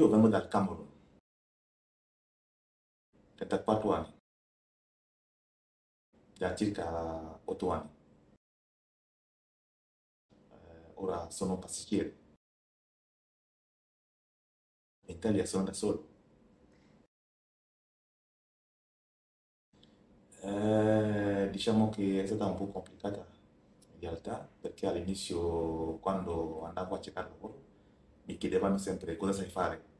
io vengo dal Camerun, 34 anni, da circa 8 anni. Ora sono passeggero. In Italia sono da solo. Diciamo che è stata un po' complicata in realtà, perché all'inizio, quando andavo a cercare lavoro, mi chiedevano sempre cosa sai fare.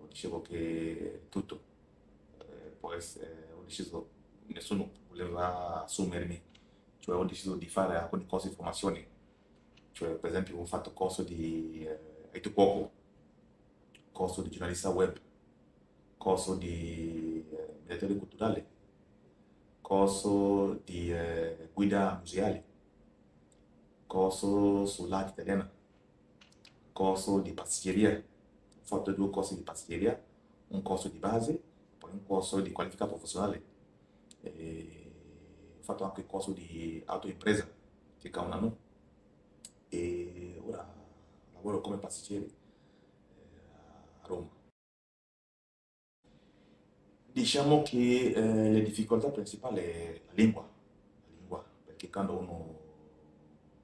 Dicevo che tutto. Ho deciso, nessuno voleva assumermi, cioè ho deciso di fare alcune cose di formazione, cioè per esempio ho fatto corso di Itokuoku, corso di giornalista web, corso di mediatore culturale, corso di guida museale, corso sull'arte italiana, corso di pasticceria. Ho fatto 2 corsi di pasticceria, un corso di base, poi un corso di qualifica professionale. Ho fatto anche il corso di autoimpresa, circa un anno, e ora lavoro come pasticcere a Roma. Diciamo che le difficoltà principali è la lingua, perché quando uno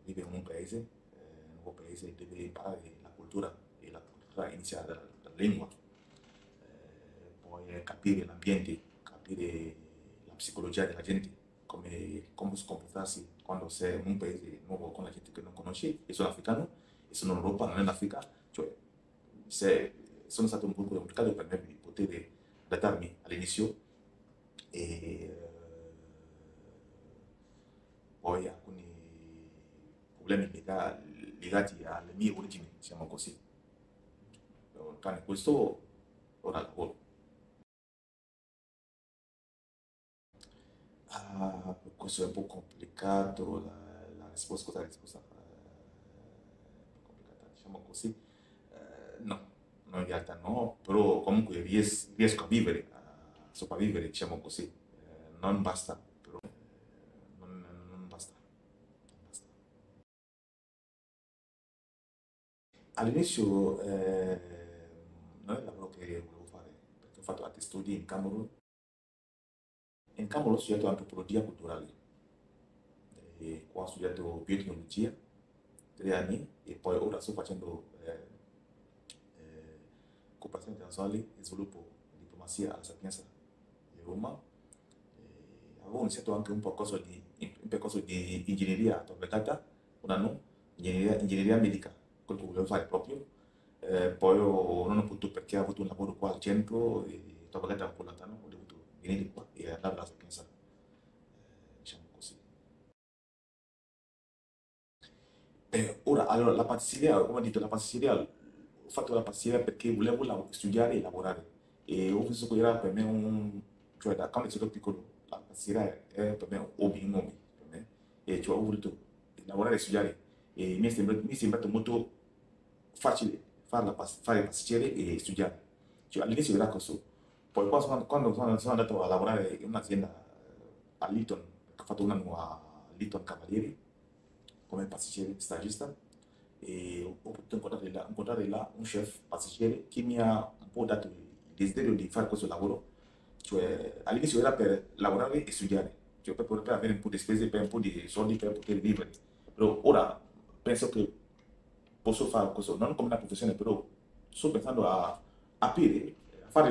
vive in un paese, un nuovo paese, deve imparare la cultura, e la cultura inizia dalla lingua. Poi capire l'ambiente, capire la psicologia della gente, come comportarsi quando sei in un paese nuovo con la gente che non conosci. Io sono africano e sono in Europa, non in Africa, cioè se, sono stato un po' complicato per me di poter adattarmi all'inizio, e poi alcuni problemi legati alle mie origini, diciamo così. Tranne questo, ora lavoro. Questo è un po' complicato, la risposta, cosa è la risposta? Un po' complicata, diciamo così. No, no, in realtà no, però comunque riesco a vivere, a sopravvivere, diciamo così. Non basta, però non basta, non basta. All'inizio non è il lavoro che volevo fare, perché ho fatto altri studi in Camerun. In Camerun ho studiato antropologia culturale, e qua ho studiato biotecnologia, 3 anni, e poi ora sto facendo cooperazione internazionale e sviluppo, diplomazia alla Sapienza di Roma. Avevo iniziato anche un percorso di ingegneria applicata, un anno, ingegneria medica, quello che volevo fare proprio. Poi non ho potuto perché ho avuto un lavoro qua al centro e Tabagata è un po' lontano, ho dovuto venire qua e andare alla Sapienza, diciamo così. Ora, allora, la pasticceria, come ho detto, la pasticceria, ho fatto la pasticceria perché volevo studiare e lavorare. E ho visto che era per me cioè da quando ero piccolo, la pasticceria è per me un hobby per me. E cioè ho voluto lavorare e studiare. E mi è sembrato molto facile fare pasticceria e studiare. Cioè, all'inizio era così. Poi quando sono andato a lavorare in un'azienda a Litton, ho fatto un anno a Litton Cavalieri come pasticcere stagista, e ho potuto incontrare là un chef pasticcere che mi ha un po' dato il desiderio di fare questo lavoro. Cioè, all'inizio era per lavorare e studiare, cioè per avere un po' di spese, per un po' di soldi per poter vivere. Però ora penso che posso fare questo, non come una professione, però sto pensando a aprire, a fare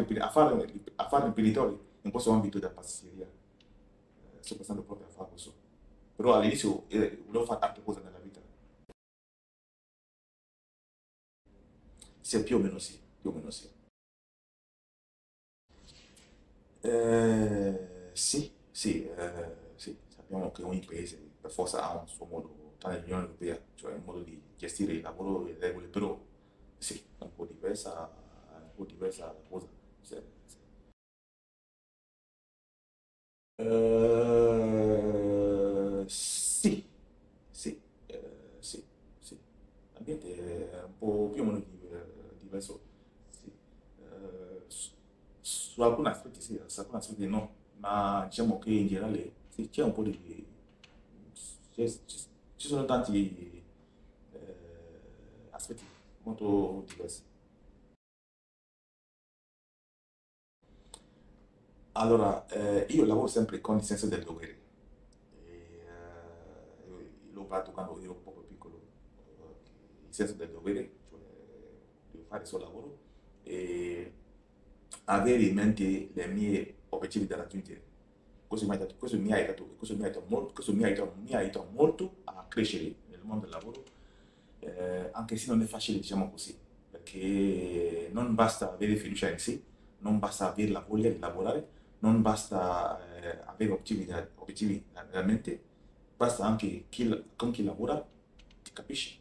imprenditori in questo ambito della pasticceria. Sto pensando proprio a fare questo. Però all'inizio volevo fare altre cose nella vita. Sì, più o meno sì, più o meno sì. Sì, sì, sì, sappiamo che ogni paese per forza ha un suo modo, tranne l'Unione Europea, cioè un modo di gestire il lavoro e le regole, però sì, è un po' diversa la cosa. Sì, sì. Sì, sì, sì, sì. L'ambiente è un po' più o meno diverso. Sì. Su alcuni aspetti sì, su alcuni aspetti no, ma diciamo che in generale sì, c'è un po' di. Ci sono tanti aspetti molto diversi. Allora, io lavoro sempre con il senso del dovere. L'ho fatto quando ero un po' piccolo, il senso del dovere, cioè devo fare il suo lavoro e avere in mente le mie obiettivi da raggiungere. Questo mi aiuta molto a crescere nel mondo del lavoro, anche se non è facile, diciamo così, perché non basta avere fiducia in sé, non basta avere la voglia di lavorare, non basta avere obiettivi realmente, basta anche con chi lavora ti capisce,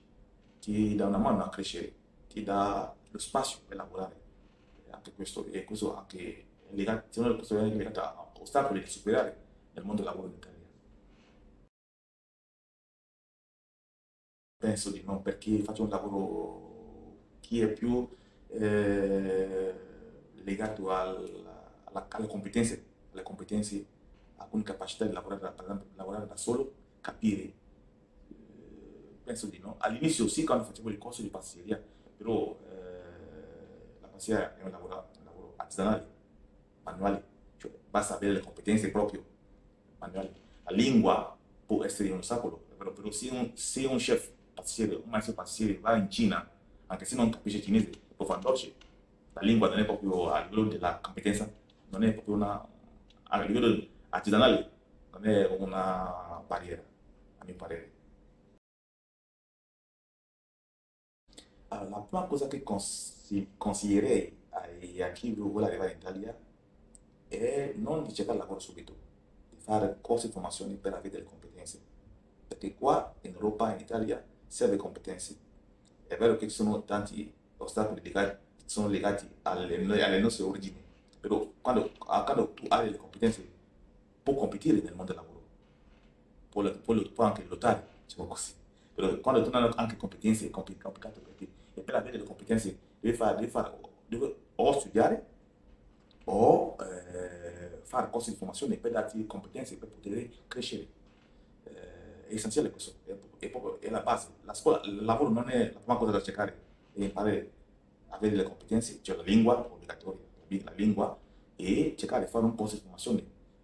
ti dà una mano a crescere, ti dà lo spazio per lavorare. E questo anche è legato, secondo me questo è legato a ostacoli da superare nel mondo del lavoro in Italia. Penso di no, perché faccio un lavoro che è più eh, legato alle competenze, alcune capacità di lavorare, per esempio, lavorare da solo, capire. Penso di no. All'inizio sì, quando facevo il corso di pasticceria, però la pasticceria è un lavoro artigianale, manuale, cioè basta avere le competenze proprio manuali. La lingua può essere un ostacolo, però se un chef pastiere, un maestro pastiere va in Cina, anche se non capisce cinese, può fare dolce. La lingua non è proprio a livello della competenza, non è proprio a livello artigianale, non è una barriera, a mio parere. Allora, la prima cosa che consiglierei a chi vuole arrivare in Italia è non di cercare lavoro subito, di fare corsi di formazione per avere delle competenze. Perché qua in Europa, in Italia, serve competenze. È vero che ci sono tanti ostacoli sono legati alle nostre origini, però quando tu hai le competenze puoi competire nel mondo del lavoro, puoi anche lottare, diciamo così. Però quando tu non hai anche competenze è complicato perché e per avere le competenze devi o studiare o fare corsi di formazione per darti competenze per poter crescere. È essenziale questo, è la base. La scuola, il lavoro non è la prima cosa da cercare, è imparare a avere le competenze, cioè la lingua obbligatoria, la lingua, e cercare di fare un corso di formazione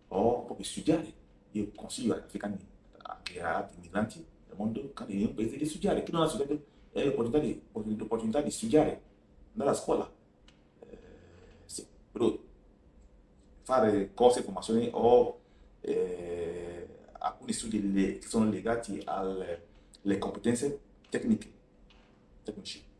o proprio studiare. Io consiglio agli africani, anche agli altri migranti del mondo, che in un paese di studiare, chi non ha studiato è l'opportunità di studiare nella scuola. Sì, però fare corsi di formazione o alcuni studi che sono legati alle competenze tecniche, tecnici.